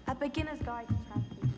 A beginner's guide to translating.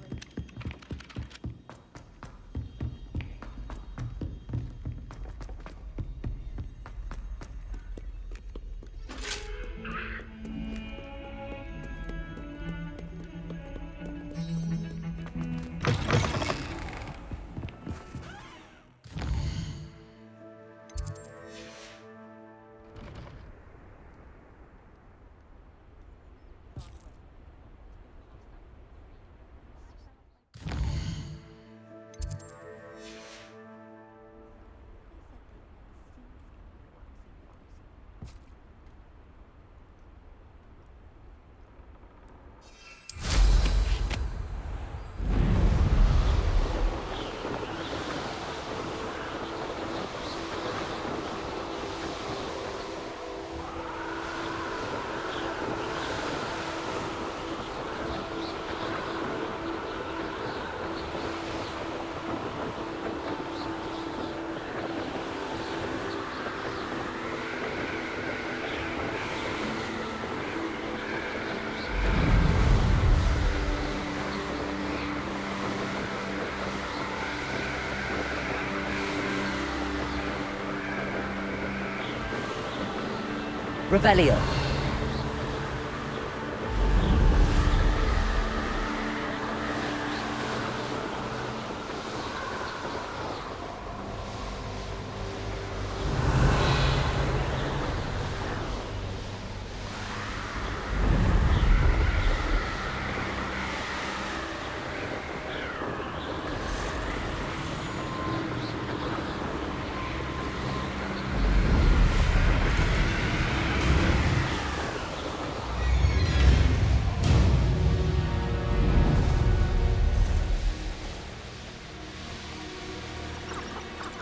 Revelio.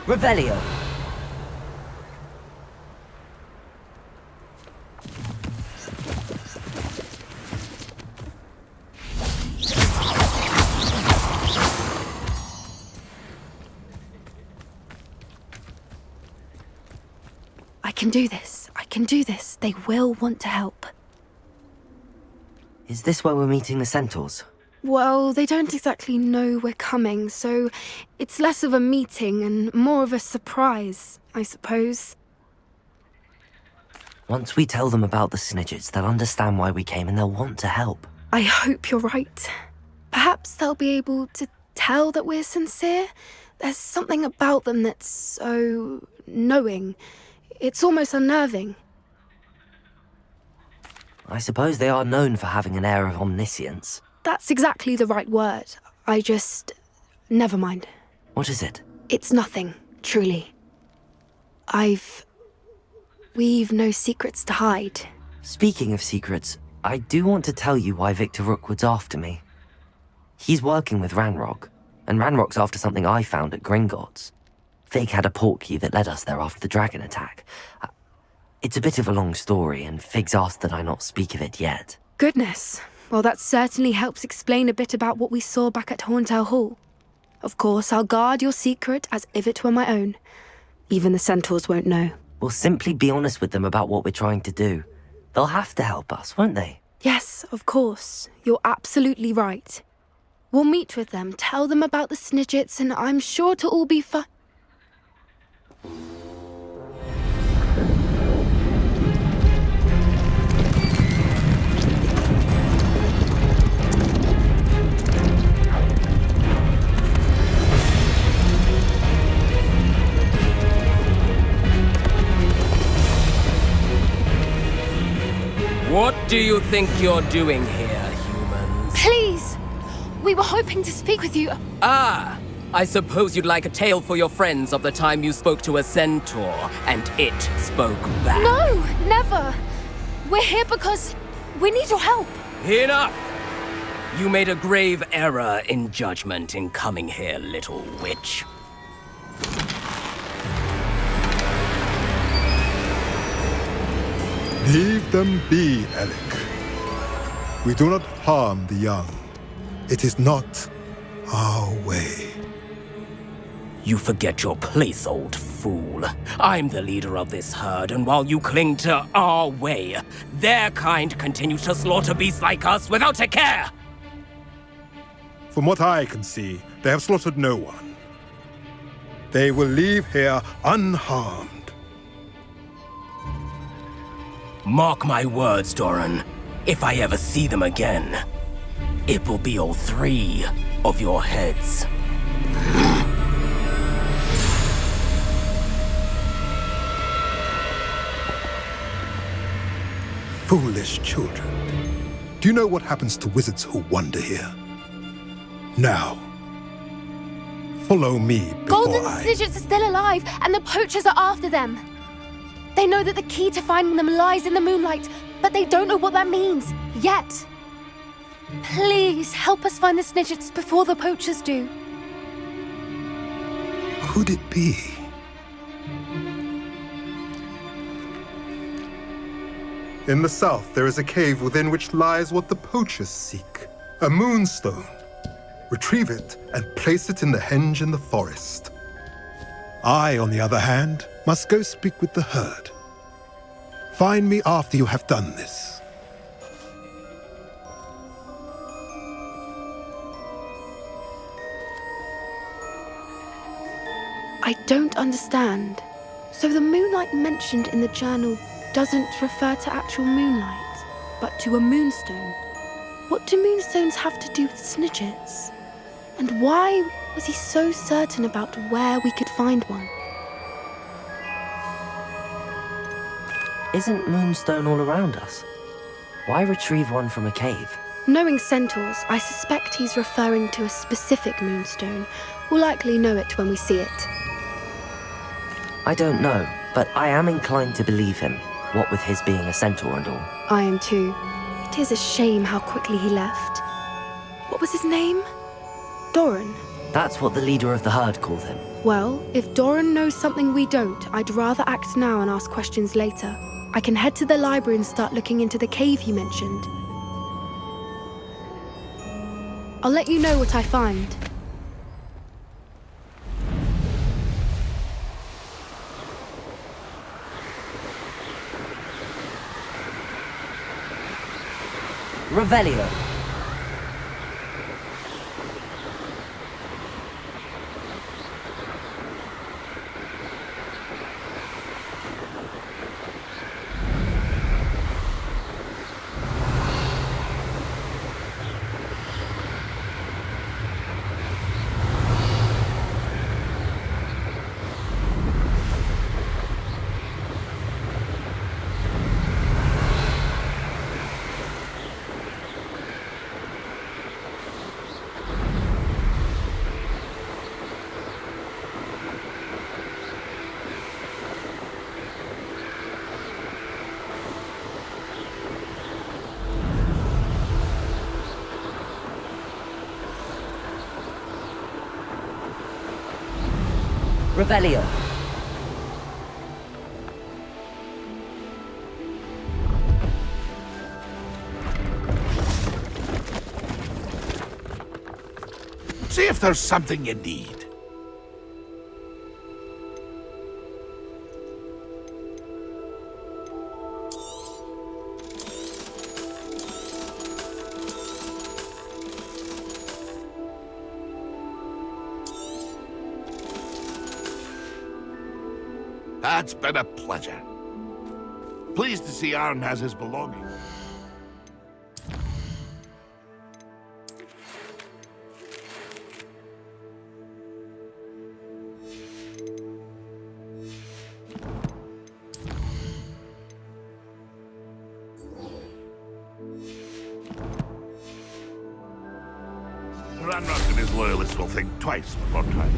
Revelio. I can do this. I can do this. They will want to help. Is this where we're meeting the centaurs? Well, they don't exactly know we're coming, so it's less of a meeting and more of a surprise, I suppose. Once we tell them about the Snidgets, they'll understand why we came and they'll want to help. I hope you're right. Perhaps they'll be able to tell that we're sincere. There's something about them that's so knowing. It's almost unnerving. I suppose they are known for having an air of omniscience. That's exactly the right word. I just... never mind. What is it? It's nothing, truly. We've no secrets to hide. Speaking of secrets, I do want to tell you why Victor Rookwood's after me. He's working with Ranrock, and Ranrock's after something I found at Gringotts. Fig had a portkey that led us there after the dragon attack. It's a bit of a long story, and Fig's asked that I not speak of it yet. Goodness. Well, that certainly helps explain a bit about what we saw back at Horntail Hall. Of course, I'll guard your secret as if it were my own. Even the centaurs won't know. We'll simply be honest with them about what we're trying to do. They'll have to help us, won't they? Yes, of course. You're absolutely right. We'll meet with them, tell them about the Snidgets, and I'm sure to all be fine. What do you think you're doing here, humans? Please! We were hoping to speak with you. Ah! I suppose you'd like a tale for your friends of the time you spoke to a centaur, and it spoke back. No, never! We're here because... We need your help! Enough! You made a grave error in judgment in coming here, little witch. Leave them be, Alec. We do not harm the young. It is not our way. You forget your place, old fool. I'm the leader of this herd, and while you cling to our way, their kind continues to slaughter beasts like us without a care! From what I can see, they have slaughtered no one. They will leave here unharmed. Mark my words, Doran. If I ever see them again, it will be all 3 of your heads. Foolish children. Do you know what happens to wizards who wander here? Now, follow me before Golden Snidgets are still alive, and the poachers are after them. They know that the key to finding them lies in the moonlight, but they don't know what that means, yet. Please, help us find the Snidgets before the poachers do. Could it be? In the south, there is a cave within which lies what the poachers seek. A moonstone. Retrieve it and place it in the henge in the forest. I, on the other hand, must go speak with the herd. Find me after you have done this. I don't understand. So the moonlight mentioned in the journal doesn't refer to actual moonlight, but to a moonstone. What do moonstones have to do with Snidgets? And why was he so certain about where we could find one? Isn't Moonstone all around us? Why retrieve one from a cave? Knowing centaurs, I suspect he's referring to a specific moonstone. We'll likely know it when we see it. I don't know, but I am inclined to believe him, what with his being a centaur and all. I am too. It is a shame how quickly he left. What was his name? Doran. That's what the leader of the herd called him. Well, if Doran knows something we don't, I'd rather act now and ask questions later. I can head to the library and start looking into the cave you mentioned. I'll let you know what I find. Revelio. Revelio. See if there's something you need. That's been a pleasure. Pleased to see Arn has his belongings. Ranrock and his loyalists will think twice before trying.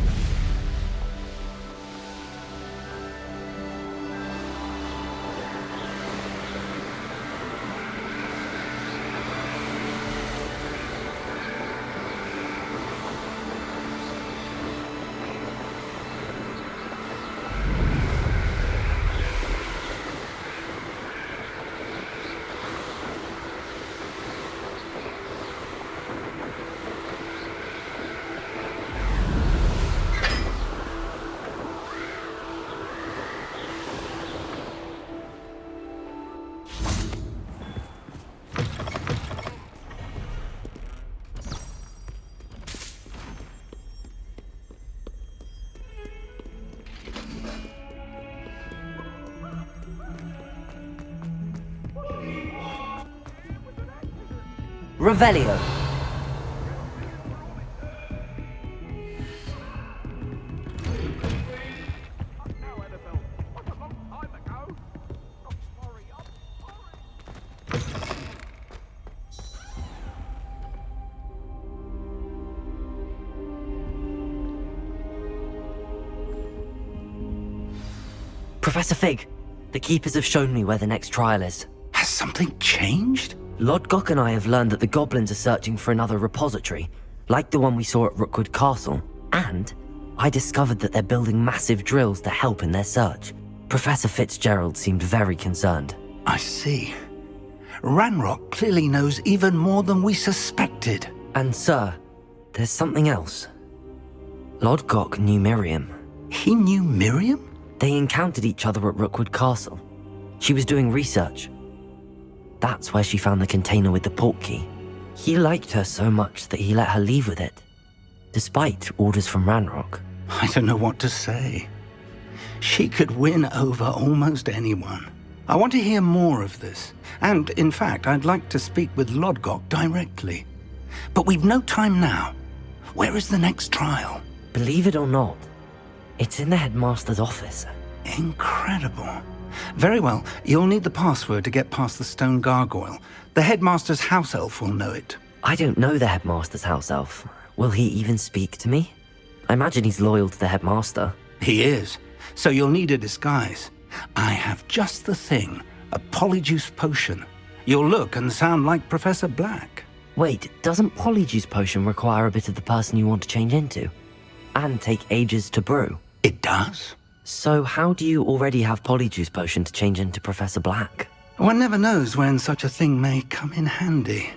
Revelio. Professor Fig, the Keepers have shown me where the next trial is. Has something changed? Lodgok and I have learned that the goblins are searching for another repository, like the one we saw at Rookwood Castle. And I discovered that they're building massive drills to help in their search. Professor Fitzgerald seemed very concerned. I see. Ranrock clearly knows even more than we suspected. And sir, there's something else. Lodgok knew Miriam. He knew Miriam? They encountered each other at Rookwood Castle. She was doing research. That's where she found the container with the portkey. He liked her so much that he let her leave with it, despite orders from Ranrock. I don't know what to say. She could win over almost anyone. I want to hear more of this. And, in fact, I'd like to speak with Lodgok directly. But we've no time now. Where is the next trial? Believe it or not, it's in the headmaster's office. Incredible. Very well, you'll need the password to get past the stone gargoyle. The headmaster's house elf will know it. I don't know the headmaster's house elf. Will he even speak to me? I imagine he's loyal to the headmaster. He is, so you'll need a disguise. I have just the thing, a polyjuice potion. You'll look and sound like Professor Black. Wait, doesn't Polyjuice Potion require a bit of the person you want to change into? And take ages to brew? It does? So how do you already have Polyjuice Potion to change into Professor Black? One never knows when such a thing may come in handy.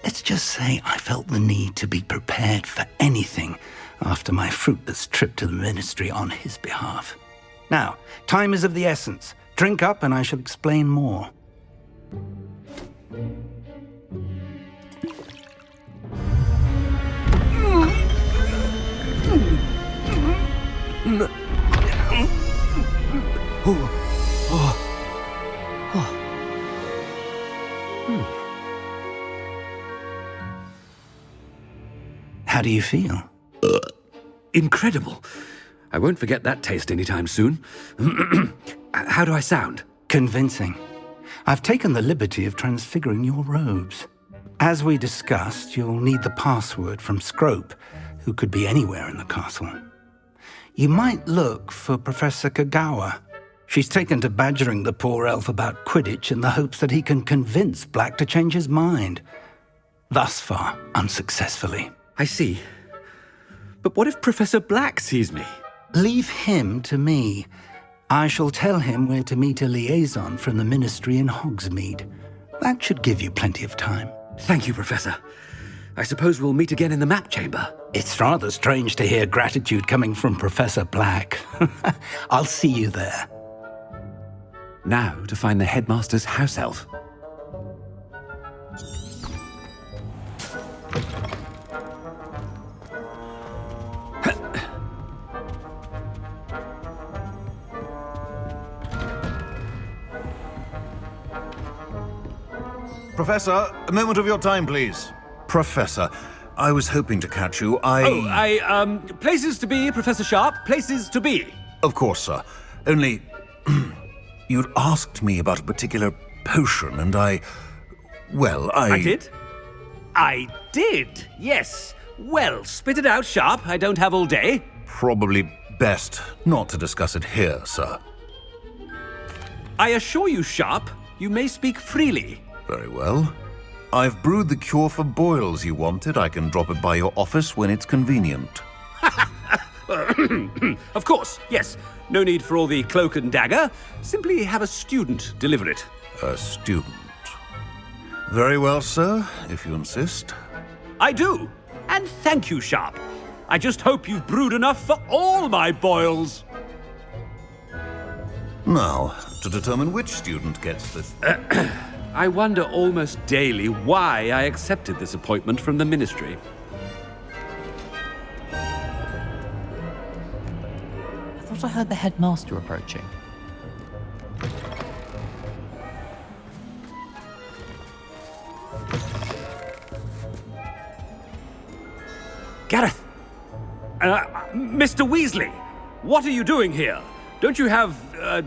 Let's just say I felt the need to be prepared for anything after my fruitless trip to the Ministry on his behalf. Now, time is of the essence. Drink up and I shall explain more. How do you feel? Incredible. I won't forget that taste anytime soon. How do I sound? Convincing. I've taken the liberty of transfiguring your robes. As we discussed, you'll need the password from Scrope, who could be anywhere in the castle. You might look for Professor Kagawa. She's taken to badgering the poor elf about Quidditch in the hopes that he can convince Black to change his mind. Thus far, unsuccessfully. I see. But what if Professor Black sees me? Leave him to me. I shall tell him where to meet a liaison from the Ministry in Hogsmeade. That should give you plenty of time. Thank you, Professor. I suppose we'll meet again in the map chamber. It's rather strange to hear gratitude coming from Professor Black. I'll see you there. Now to find the headmaster's house elf. Professor, a moment of your time, please. Professor, I was hoping to catch you. Places to be, Professor Sharp. Places to be. Of course, sir. Only, you'd asked me about a particular potion, and I did? I did, yes. Well, spit it out, Sharp. I don't have all day. Probably best not to discuss it here, sir. I assure you, Sharp, you may speak freely. Very well. I've brewed the cure for boils you wanted. I can drop it by your office when it's convenient. Of course, yes. No need for all the cloak and dagger. Simply have a student deliver it. A student. Very well, sir, if you insist. I do. And thank you, Sharp. I just hope you've brewed enough for all my boils. Now, to determine which student gets this... I wonder almost daily why I accepted this appointment from the Ministry. I thought I heard the headmaster approaching. Mr. Weasley, what are you doing here? Don't you have,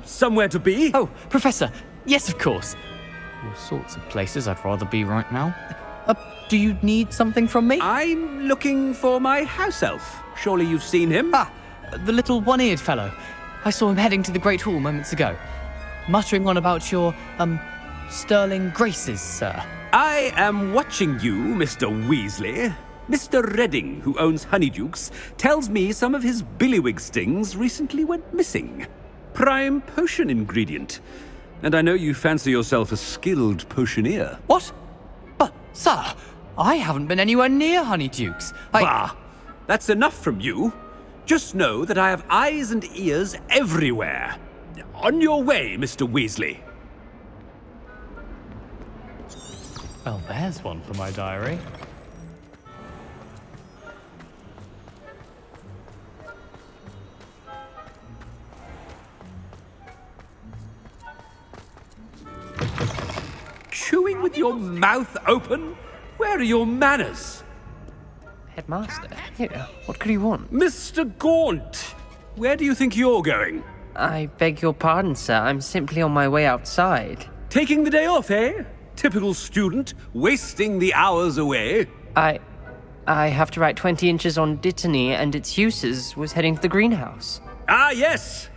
somewhere to be? Oh, Professor. Yes, of course. All sorts of places I'd rather be right now. Do you need something from me? I'm looking for my house elf. Surely you've seen him? Ah, the little one-eared fellow. I saw him heading to the Great Hall moments ago, muttering on about your, sterling graces, sir. I am watching you, Mr. Weasley. Mr. Redding, who owns Honeydukes, tells me some of his billywig stings recently went missing. Prime potion ingredient. And I know you fancy yourself a skilled potioneer. What? But, sir, I haven't been anywhere near Honeydukes. Bah! That's enough from you. Just know that I have eyes and ears everywhere. On your way, Mr. Weasley. Well, there's one for my diary. Chewing with your mouth open? Where are your manners? Headmaster? Here, what could he want? Mr. Gaunt! Where do you think you're going? I beg your pardon, sir. I'm simply on my way outside. Taking the day off, eh? Typical student, wasting the hours away. I have to write 20 inches on Dittany and its uses. Was heading to the greenhouse. Ah, yes!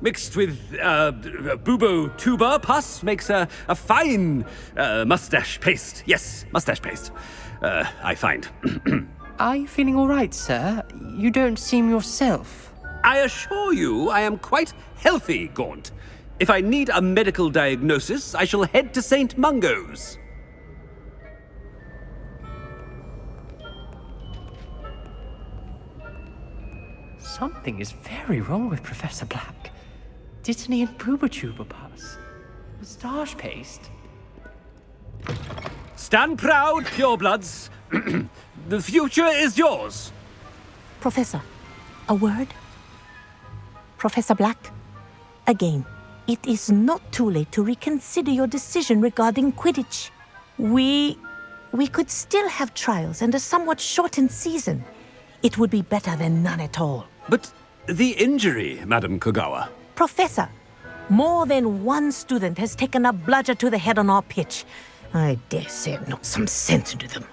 Mixed with, bubo tuber pus makes a fine, mustache paste. Yes, mustache paste. I find. Are you feeling all right, sir? You don't seem yourself. I assure you I am quite healthy, Gaunt. If I need a medical diagnosis, I shall head to St. Mungo's. Something is very wrong with Professor Black. Dittany and Booba pus. Moustache paste. Stand proud, purebloods. The future is yours. Professor, a word? Professor Black, again, it is not too late to reconsider your decision regarding Quidditch. We could still have trials and a somewhat shortened season. It would be better than none at all. But the injury, Madam Kogawa. Professor, more than one student has taken a bludger to the head on our pitch. I dare say it knocked some sense into them.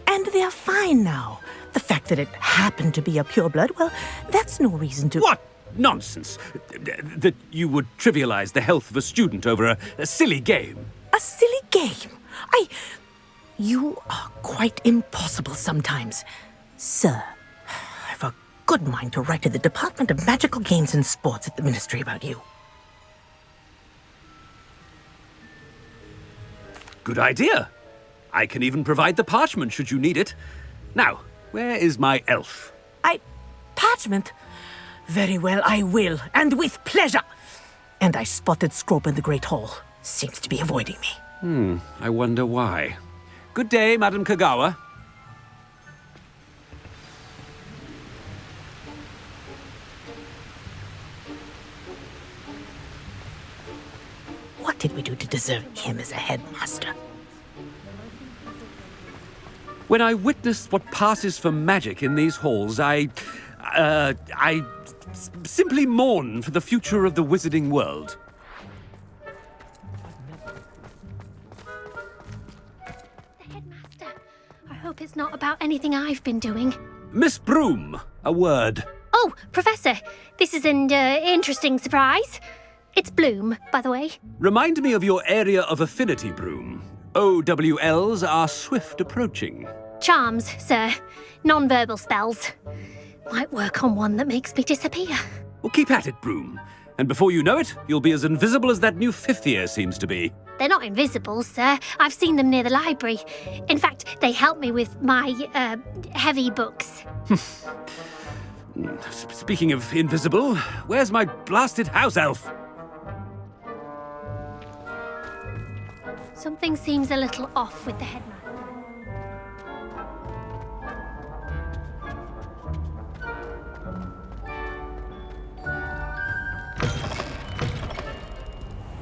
And they're fine now. The fact that it happened to be a pureblood, well, that's no reason to... What nonsense! That you would trivialize the health of a student over a silly game. A silly game? You are quite impossible sometimes. Sir, I've a good mind to write to the Department of Magical Games and Sports at the Ministry about you. Good idea. I can even provide the parchment should you need it. Now, where is my elf? Parchment? Very well, I will, and with pleasure. And I spotted Scrope in the Great Hall. Seems to be avoiding me. I wonder why. Good day, Madam Kogawa. What did we do to deserve him as a headmaster? When I witness what passes for magic in these halls, I simply mourn for the future of the wizarding world. The headmaster. I hope it's not about anything I've been doing. Miss Broom, a word. Oh, Professor, this is an interesting surprise. It's Bloom, by the way. Remind me of your area of affinity, Broom. OWLs are swift approaching. Charms, sir. Non-verbal spells. Might work on one that makes me disappear. Well, keep at it, Broom. And before you know it, you'll be as invisible as that new fifth year seems to be. They're not invisible, sir. I've seen them near the library. In fact, they help me with my, heavy books. Speaking of invisible, where's my blasted house elf? Something seems a little off with the headmaster.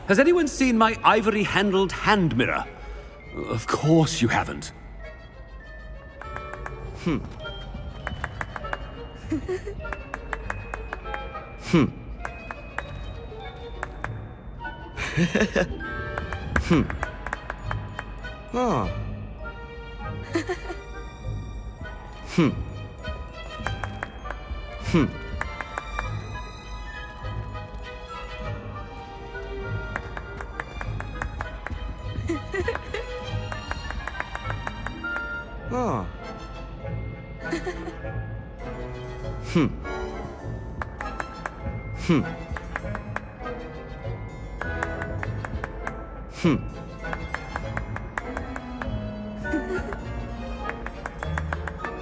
Has anyone seen my ivory-handled hand mirror? Of course you haven't.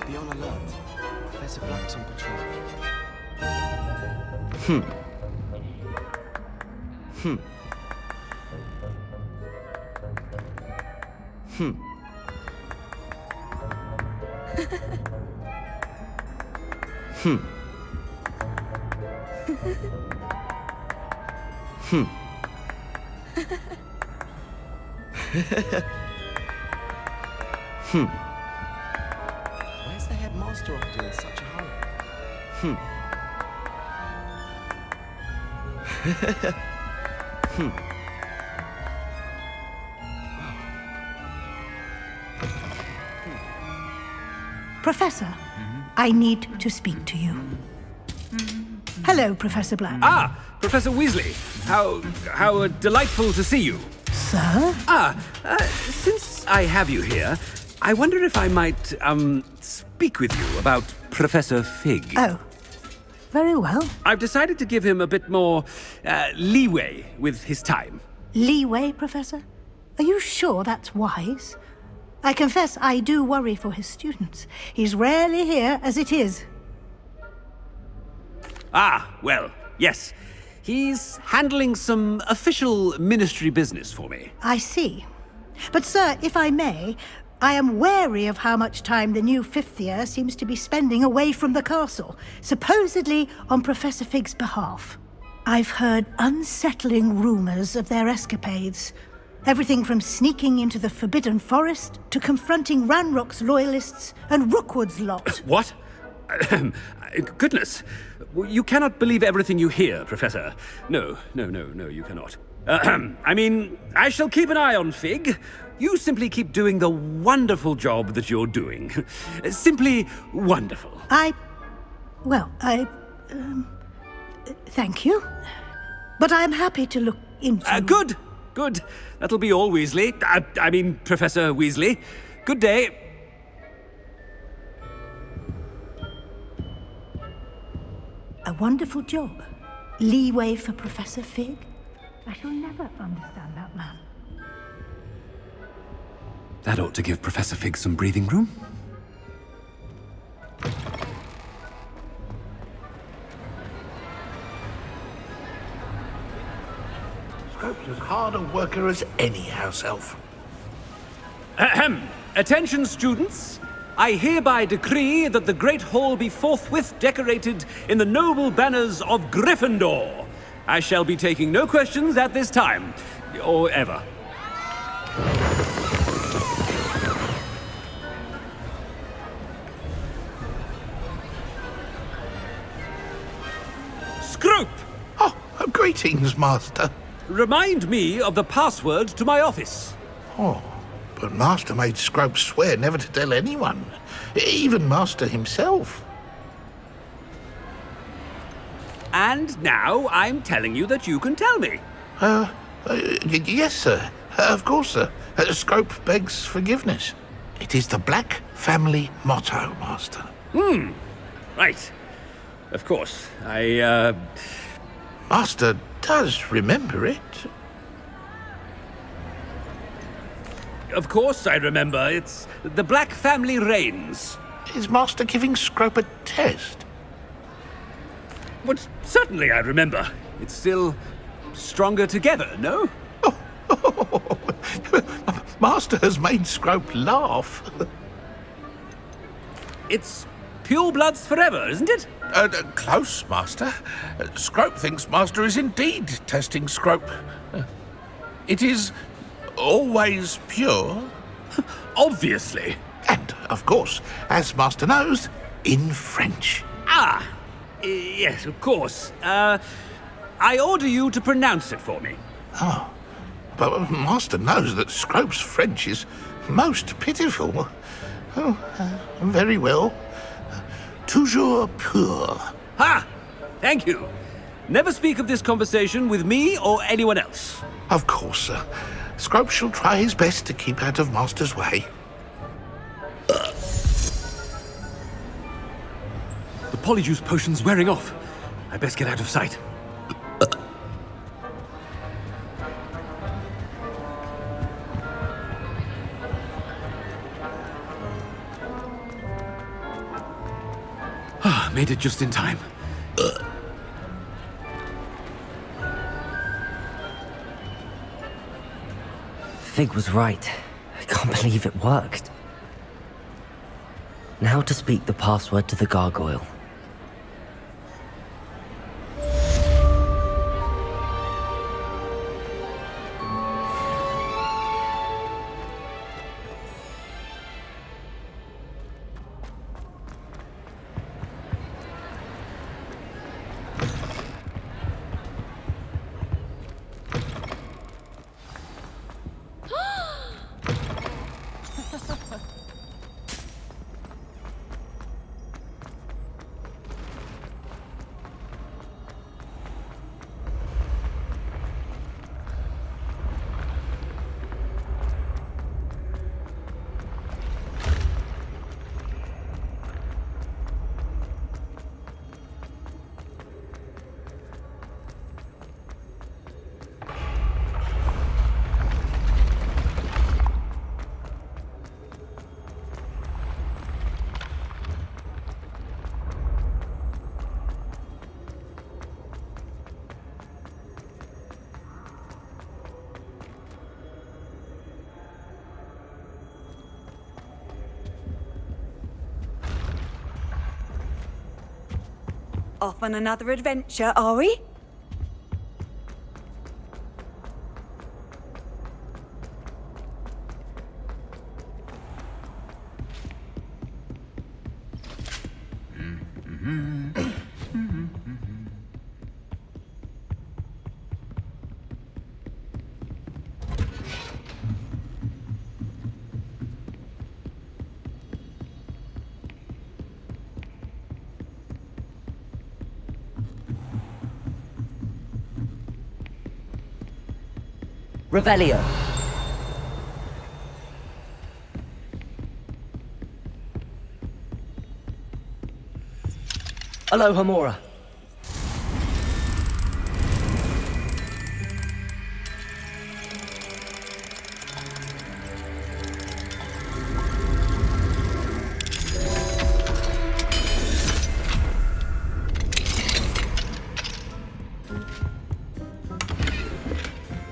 Be on alert. Professor Black's on patrol. Where's the headmaster off to in such a hurry? Professor, I need to speak to you. Hello, Professor Black. Ah, Professor Weasley. How delightful to see you. Sir? Since I have you here, I wonder if I might, speak with you about Professor Fig. Oh, very well. I've decided to give him a bit more, leeway with his time. Leeway, Professor? Are you sure that's wise? I confess I do worry for his students. He's rarely here as it is. Ah, well, yes. He's handling some official ministry business for me. I see. But, sir, if I may, I am wary of how much time the new fifth year seems to be spending away from the castle, supposedly on Professor Fig's behalf. I've heard unsettling rumors of their escapades. Everything from sneaking into the Forbidden Forest to confronting Ranrock's loyalists and Rookwood's lot. What? Goodness. You cannot believe everything you hear, Professor. No, you cannot. I mean, I shall keep an eye on Fig. You simply keep doing the wonderful job that you're doing. Simply wonderful. Thank you. But I'm happy to look into... Good. That'll be all, Weasley. I mean, Professor Weasley. Good day. A wonderful job. Leeway for Professor Fig. I shall never understand that man. That ought to give Professor Fig some breathing room. Scrope's as hard a worker as any house elf. Ahem. Attention, students. I hereby decree that the Great Hall be forthwith decorated in the noble banners of Gryffindor. I shall be taking no questions at this time, or ever. Scrope! Oh, greetings, Master. Remind me of the password to my office. Oh, but Master made Scrope swear never to tell anyone, even Master himself. And now I'm telling you that you can tell me. Yes, sir. Of course, sir. Scrope begs forgiveness. It is the Black family motto, Master. Right. Of course. Master does remember it. Of course I remember. It's the Black family reigns. Is Master giving Scrope a test? But certainly I remember. It's still stronger together, no? Master has made Scrope laugh. It's pure bloods forever, isn't it? Close, Master. Scrope thinks Master is indeed testing Scrope. It is always pure. Obviously. And, of course, as Master knows, in French. Yes, of course. I order you to pronounce it for me. Oh, but Master knows that Scrope's French is most pitiful. Oh, very well. Toujours pur. Ha! Thank you. Never speak of this conversation with me or anyone else. Of course, sir. Scrope shall try his best to keep out of Master's way. The polyjuice potion's wearing off. I best get out of sight. Made it just in time. Fig was right. I can't believe it worked. Now to speak the password to the gargoyle. Off on another adventure, are we? Revelio. Aloha Mora.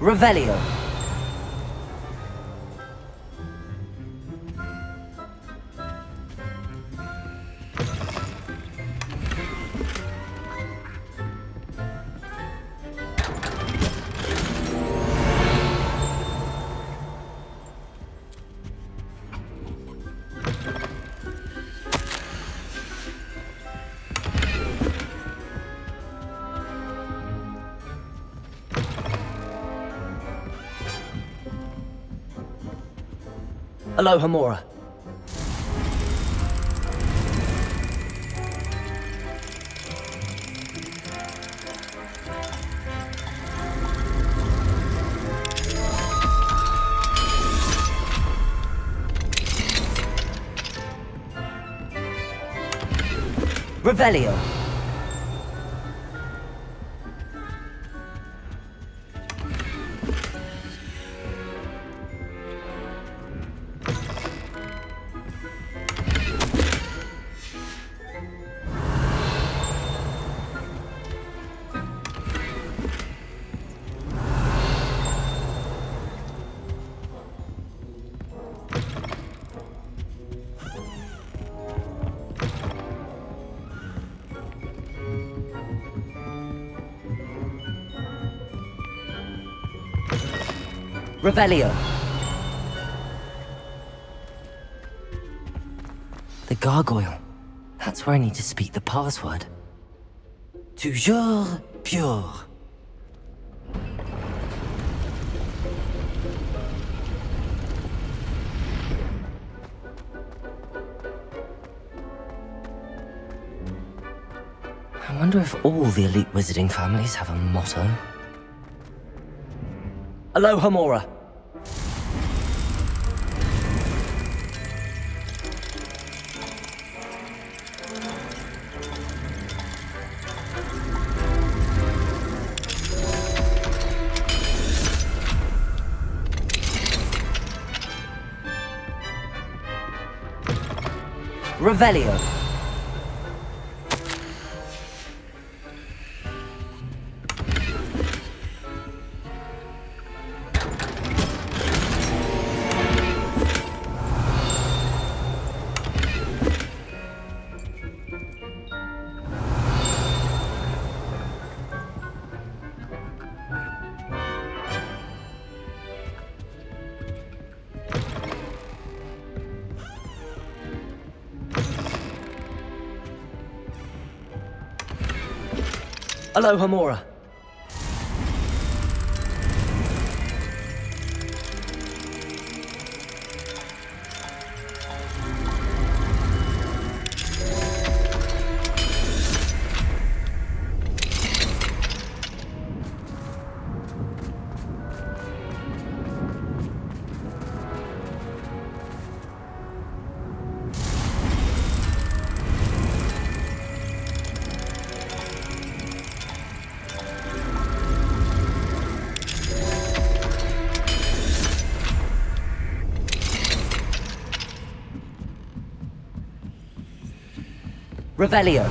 Revelio. Aloha Mora. Revelio. Revelio. The gargoyle. That's where I need to speak the password. Toujours pure. I wonder if all the elite wizarding families have a motto. Aloha Mora. Revelio. Aloha Mora. Revelio.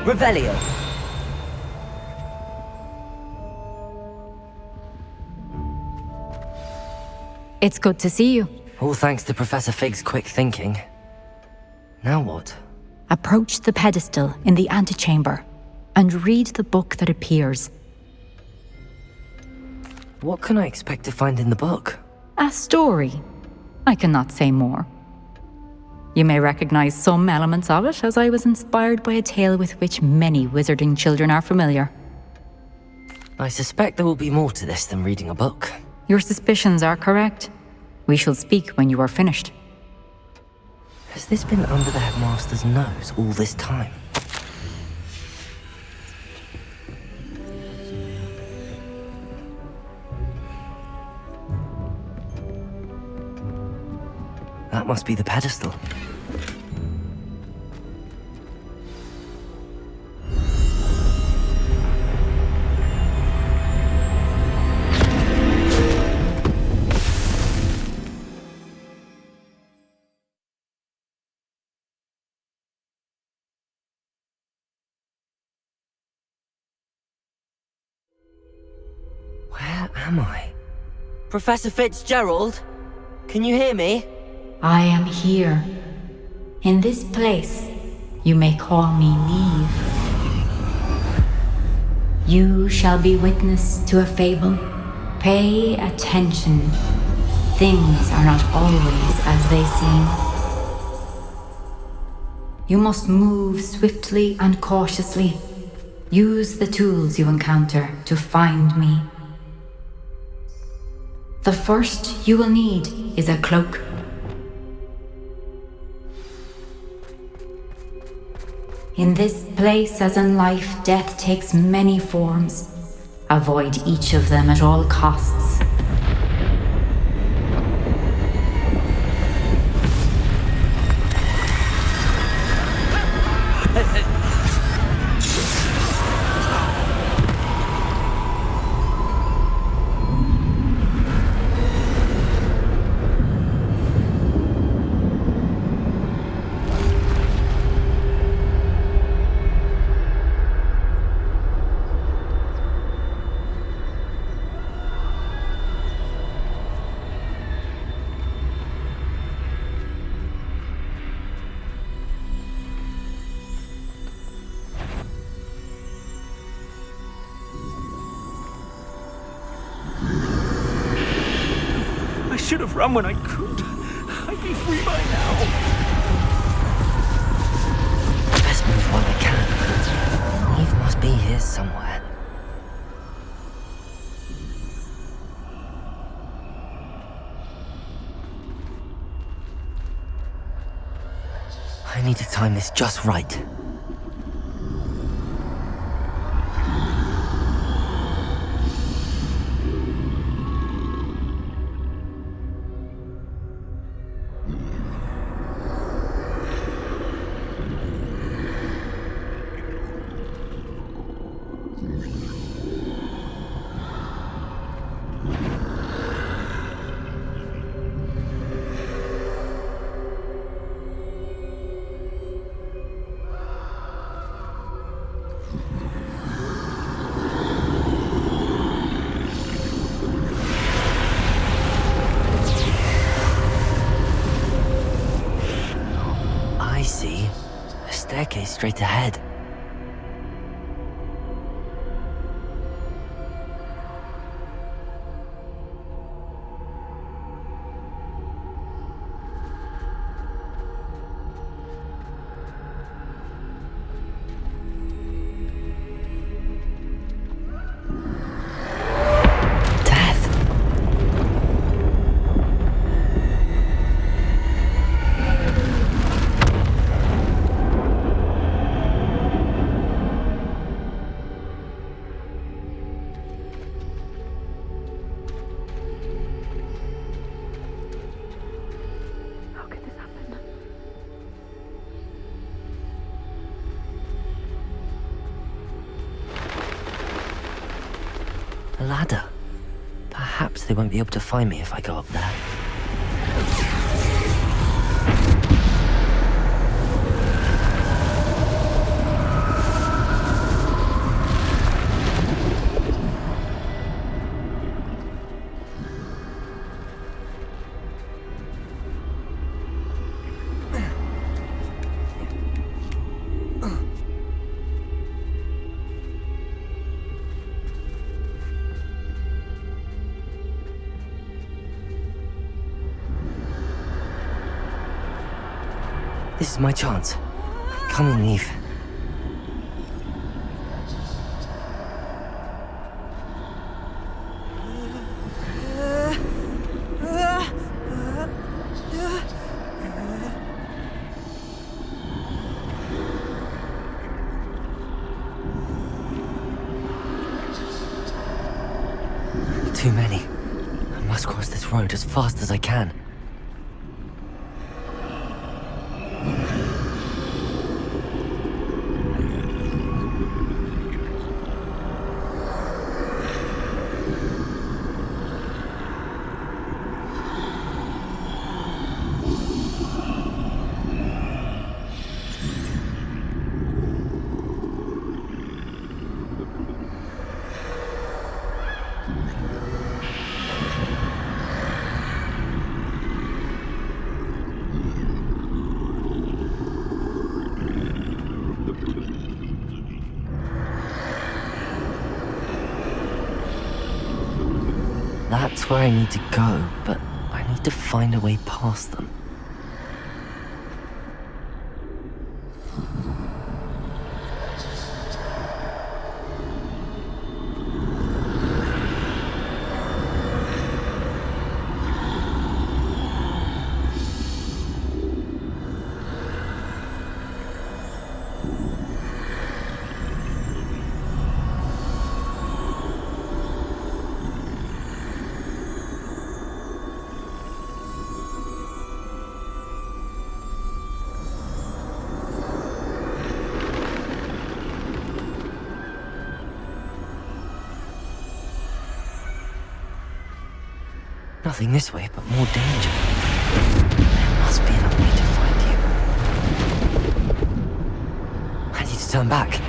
Revelio. It's good to see you. All thanks to Professor Fig's quick thinking. Now what? Approach the pedestal in the antechamber and read the book that appears. What can I expect to find in the book? A story. I cannot say more. You may recognize some elements of it, as I was inspired by a tale with which many wizarding children are familiar. I suspect there will be more to this than reading a book. Your suspicions are correct. We shall speak when you are finished. Has this been under the headmaster's nose all this time? That must be the pedestal. Where am I? Professor Fitzgerald? Can you hear me? I am here. In this place, you may call me Neve. You shall be witness to a fable. Pay attention. Things are not always as they seem. You must move swiftly and cautiously. Use the tools you encounter to find me. The first you will need is a cloak. In this place, as in life, death takes many forms. Avoid each of them at all costs. should have run when I could. I'd be free by now. Best move while I can. Eve must be here somewhere. I need to time this just right. I see. A staircase straight ahead. A ladder. Perhaps they won't be able to find me if I go up there. This is my chance. Come in, Eve. Too many. I must cross this road as fast as I can. That's where I need to go, but I need to find a way past them. Nothing this way, but more danger. There must be another way to find you. I need to turn back.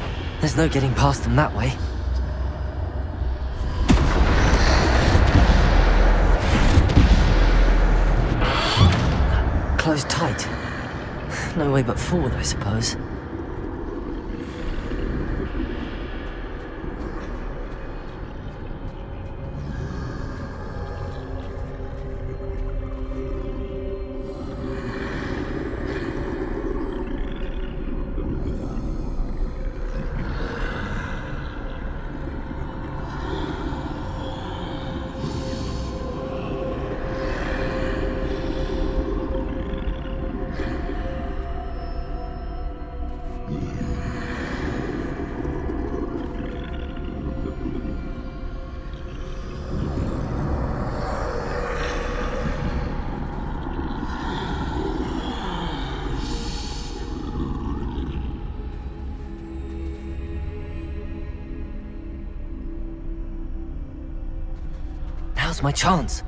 There's no getting past them that way. Closed tight. No way but forward, I suppose. It's my chance.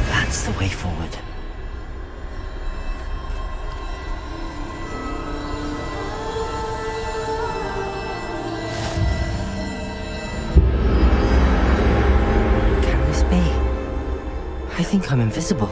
That's the way forward. Can this be? I think I'm invisible.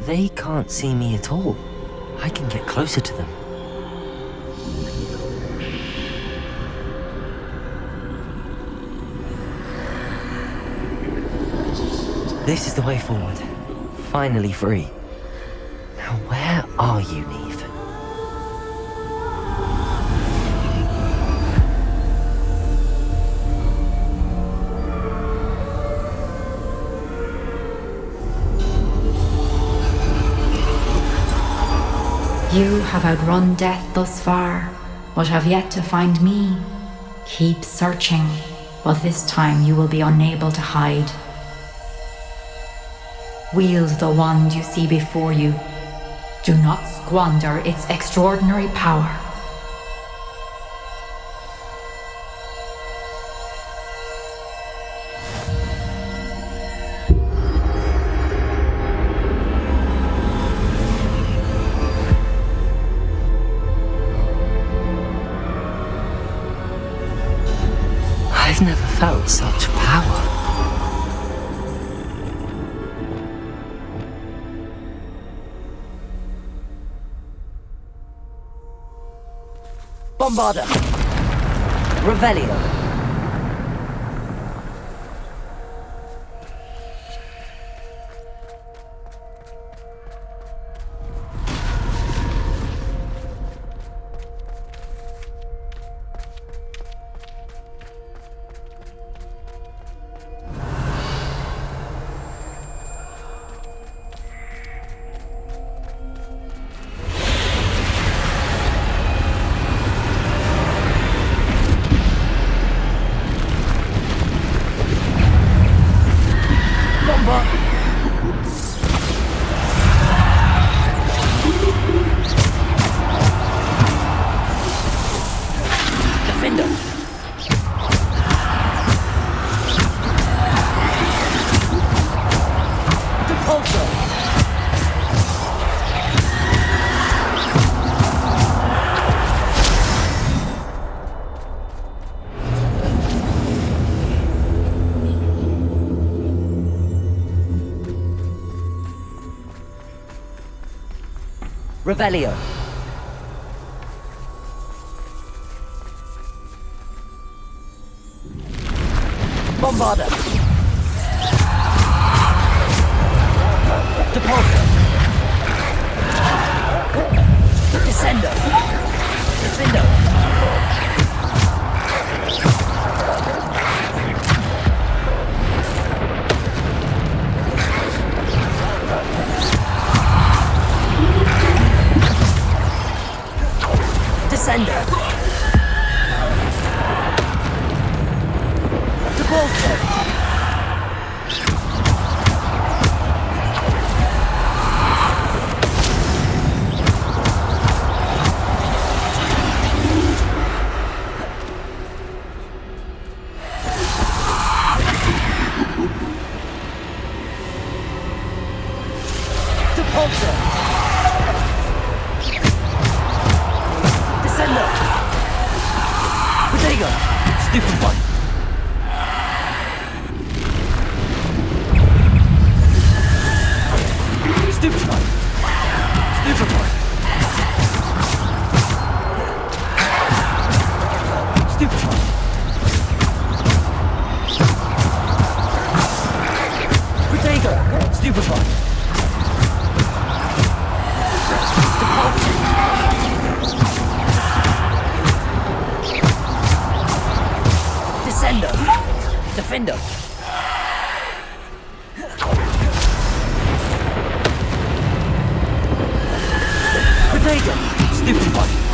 They can't see me at all. I can get closer to them. This is the way forward. Finally free. Now where are you, Neve? You have outrun death thus far, but have yet to find me. Keep searching, but this time you will be unable to hide. Wield the wand you see before you. Do not squander its extraordinary power. I've never felt such power. Bombarda! Revelio! Revelio. Bombarda. Depulso. Descendo. Defendo. Descender. Depulso. Stupefy. Descender. Defender. Potato. Stupefy.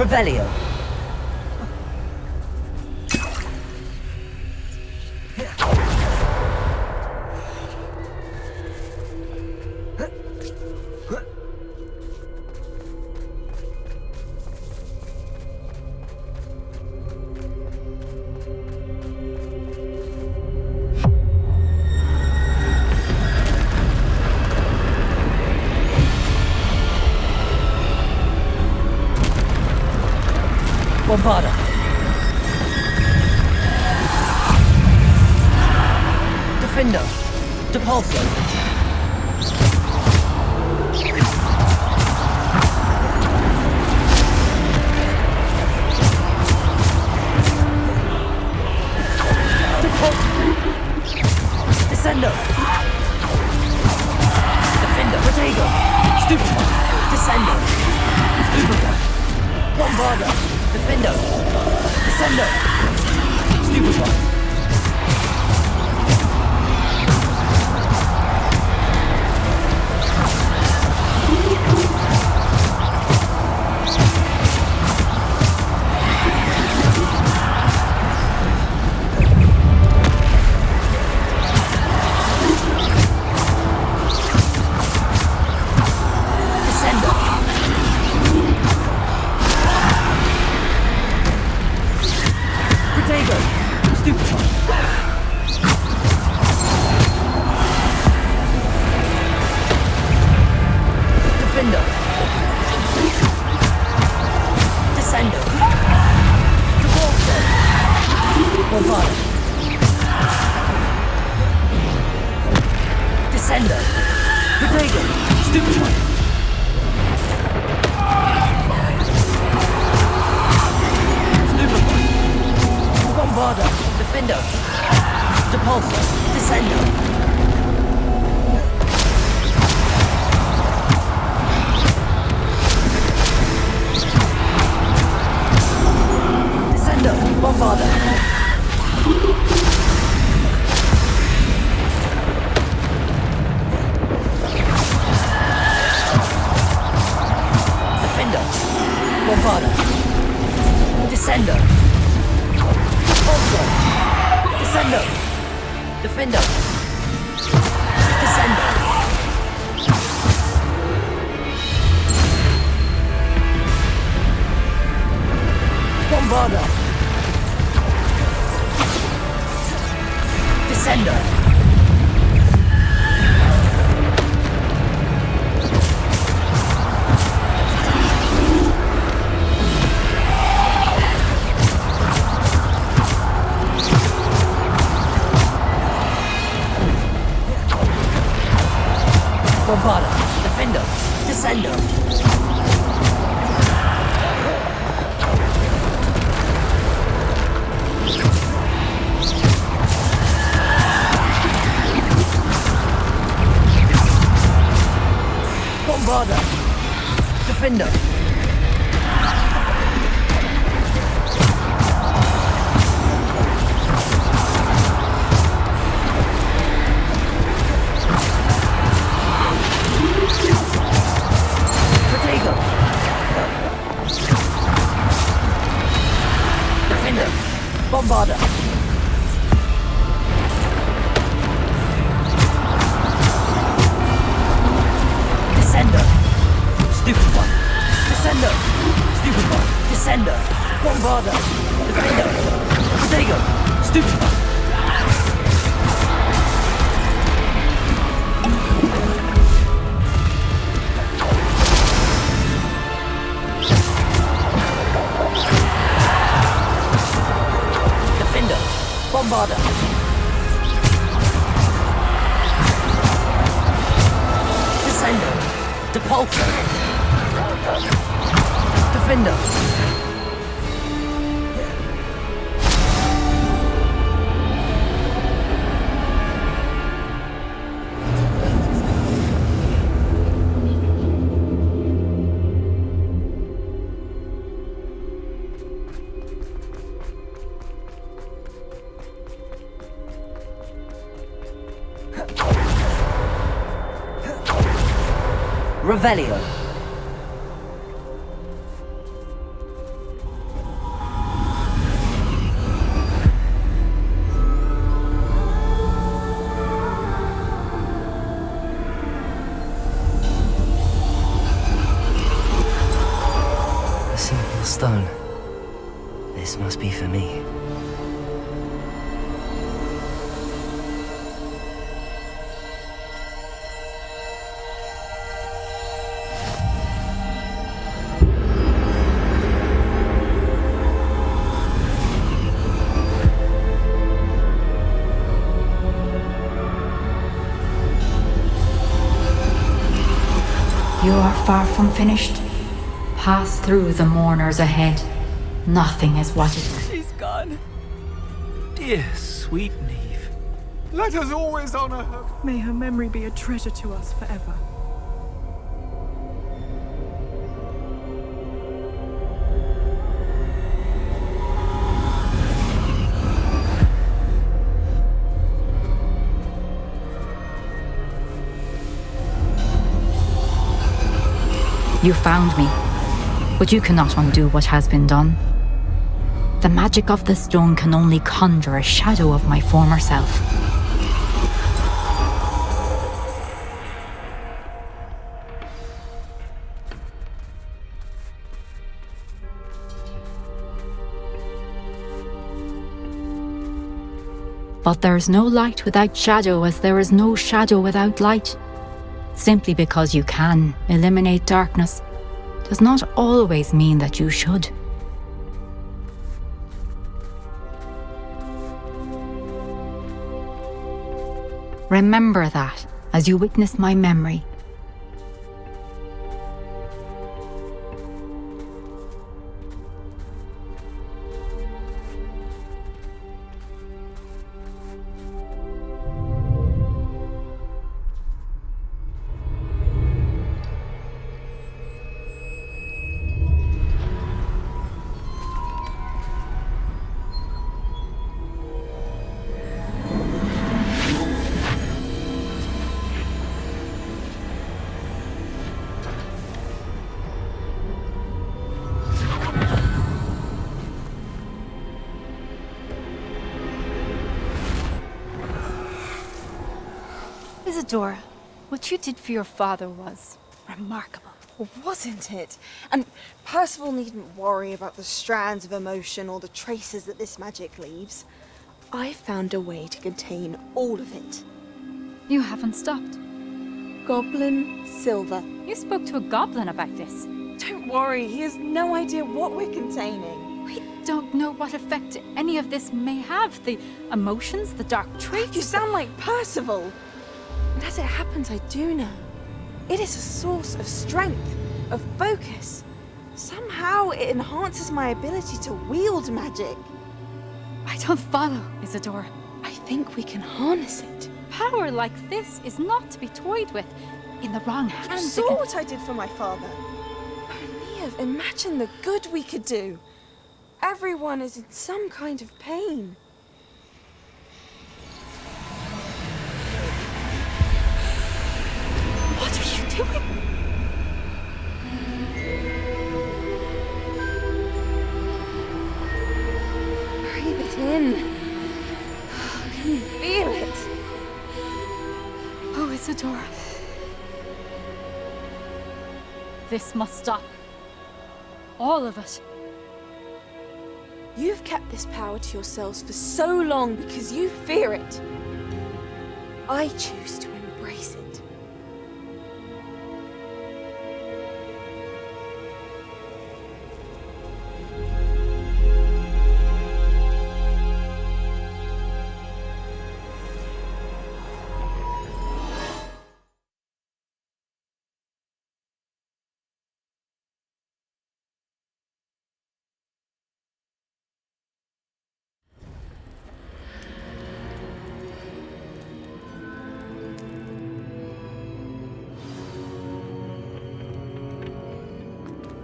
Revelio. Bombarda. Defender. Depulso. Descendo. Defender. Protego. Stupefy. Descendo. Stupefy. Bombarda. Defender. Descendo. Stupefy. Defender. Potato. Defender. Bombarda. Descender. Stupefy. Descender. Stupefy. Descender. Bombarda. Defender. Potato. Stupefy. Bombarder. Descender. Depulsor. Defender. Revelio. A simple stone. This must be for me. You are far from finished. Pass through the mourners ahead. Nothing is what it is. She's gone. Dear sweet Neve. Let us always honor her. May her memory be a treasure to us forever. You found me, but you cannot undo what has been done. The magic of the stone can only conjure a shadow of my former self. But there is no light without shadow, as there is no shadow without light. Simply because you can eliminate darkness does not always mean that you should. Remember that as you witness my memory. Isadora, what you did for your father was remarkable. Well, wasn't it? And Percival needn't worry about the strands of emotion or the traces that this magic leaves. I found a way to contain all of it. You haven't stopped. Goblin Silver. You spoke to a goblin about this. Don't worry, he has no idea what we're containing. We don't know what effect any of this may have. The emotions, the dark traits. You sound like Percival. And as it happens, I do know. It is a source of strength, of focus. Somehow it enhances my ability to wield magic. I don't follow, Isadora. I think we can harness it. Power like this is not to be toyed with. In the wrong hands. You saw what I did for my father. Only imagine the good we could do. Everyone is in some kind of pain. What are you doing? Breathe it in. Can you feel it? Oh, Isadora. This must stop. All of it. You've kept this power to yourselves for so long because you fear it. I choose to embrace it.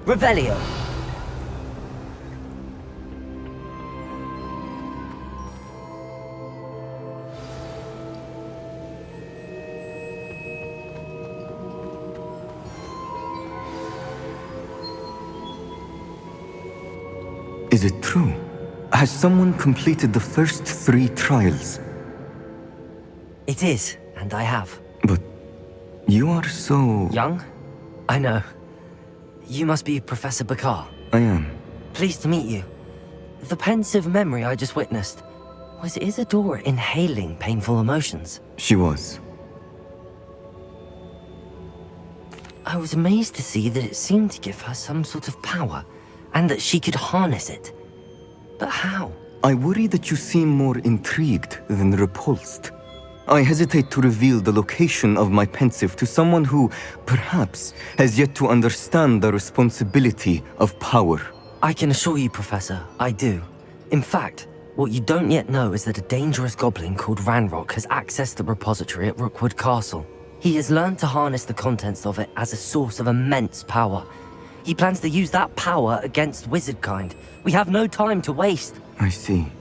Revelio. Is it true? Has someone completed the first 3 trials? It is, and I have. But you are so... Young? I know. You must be Professor Bakar. I am. Pleased to meet you. The pensive memory I just witnessed, was Isadora inhaling painful emotions? She was. I was amazed to see that it seemed to give her some sort of power, and that she could harness it. But how? I worry that you seem more intrigued than repulsed. I hesitate to reveal the location of my pensive to someone who, perhaps, has yet to understand the responsibility of power. I can assure you, Professor, I do. In fact, what you don't yet know is that a dangerous goblin called Ranrock has accessed the repository at Rookwood Castle. He has learned to harness the contents of it as a source of immense power. He plans to use that power against wizardkind. We have no time to waste. I see.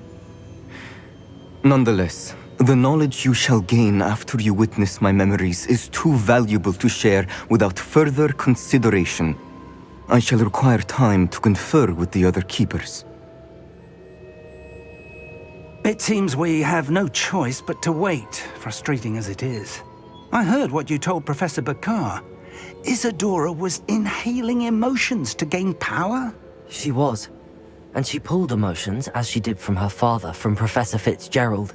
Nonetheless, the knowledge you shall gain after you witness my memories is too valuable to share without further consideration. I shall require time to confer with the other keepers. It seems we have no choice but to wait, frustrating as it is. I heard what you told Professor Bakar. Isadora was inhaling emotions to gain power? She was. And she pulled emotions, as she did from her father, from Professor Fitzgerald,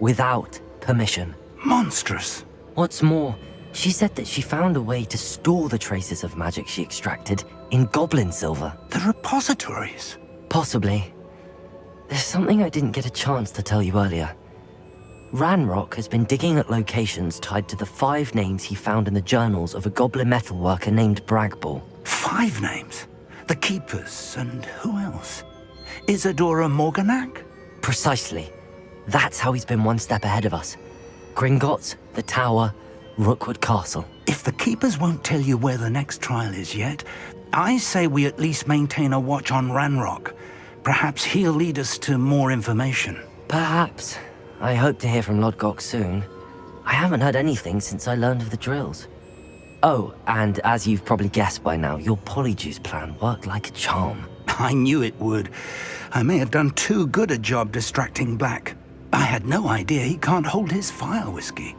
without permission. Monstrous. What's more, she said that she found a way to store the traces of magic she extracted in goblin silver. The repositories? Possibly. There's something I didn't get a chance to tell you earlier. Ranrock has been digging at locations tied to the 5 names he found in the journals of a goblin metalworker named Bragball. 5 names? The Keepers, and who else? Isadora Morganac? Precisely. That's how he's been one step ahead of us. Gringotts, the Tower, Rookwood Castle. If the Keepers won't tell you where the next trial is yet, I say we at least maintain a watch on Ranrock. Perhaps he'll lead us to more information. Perhaps. I hope to hear from Lodgok soon. I haven't heard anything since I learned of the drills. Oh, and as you've probably guessed by now, your polyjuice plan worked like a charm. I knew it would. I may have done too good a job distracting Black. I had no idea he can't hold his fire whiskey.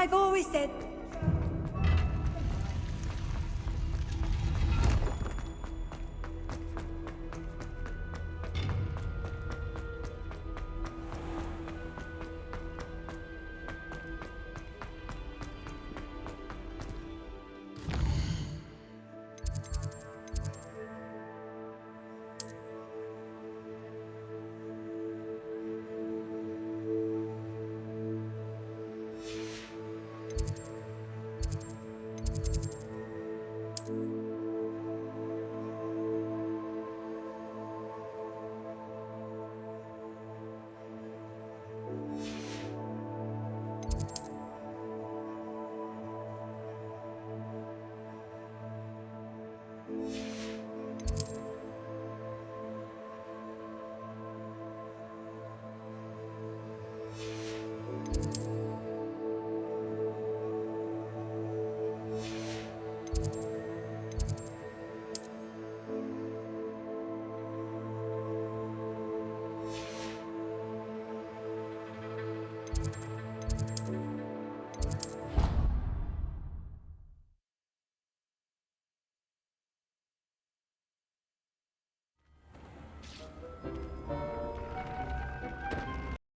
I've always said